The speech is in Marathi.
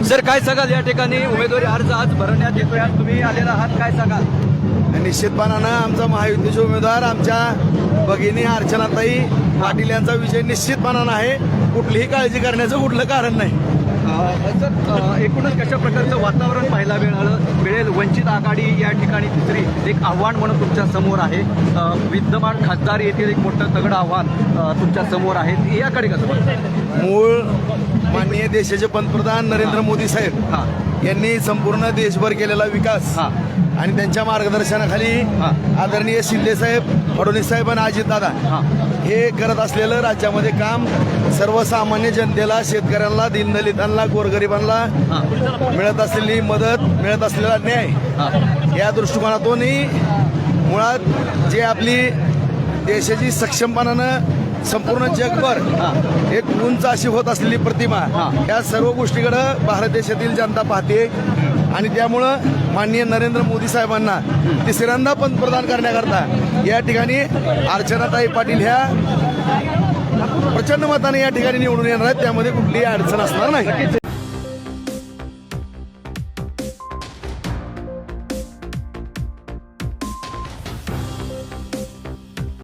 सर काय सांगाल या ठिकाणी उमेदवारी अर्ज आज भरण्यात येतोय, आज तुम्ही आलेला आहात, काय सांगाल? निश्चितपणानं आमचा महायुतीचे उमेदवार आमच्या भगिनी अर्चनाताई पाटील यांचा विजय निश्चितपणानं आहे. कुठलीही काळजी करण्याचं कुठलं कारण नाही. सर एकूणच कशा प्रकारचं वातावरण पाहायला मिळेल? वंचित आघाडी या ठिकाणी तिसरी एक आव्हान म्हणून तुमच्या समोर आहे. विद्यमान खासदार येथील एक मोठं तगडं आव्हान तुमच्या समोर आहे, याकडे कसं बघताय? मूळ माननीय देशाचे पंतप्रधान नरेंद्र मोदी साहेब यांनी संपूर्ण देशभर केलेला विकास आणि त्यांच्या मार्गदर्शनाखाली आदरणीय शिंदे साहेब, फडणवीस साहेब आणि अजितदादा हे करत असलेलं राज्यामध्ये काम सर्वसामान्य जनतेला, शेतकऱ्यांना, दीनदलितांना, गोरगरिबांना मिळत असलेली मदत, मिळत असलेला न्याय या दृष्टिकोनातूनही मुळात जे आपली देशाची सक्षमपणानं संपूर्ण जगभर एक उंच अशी होत असलेली प्रतिमा, या सर्व गोष्टीकडे भारत देशातील जनता पाहते आणि त्यामुळं माननीय नरेंद्र मोदी साहेबांना तिसऱ्यांदा पंतप्रधान करण्याकरता या ठिकाणी अर्चनाताई पाटील ह्या प्रचंड मताने या ठिकाणी निवडून येणार आहेत. त्यामध्ये कुठलीही अडचण असणार नाही.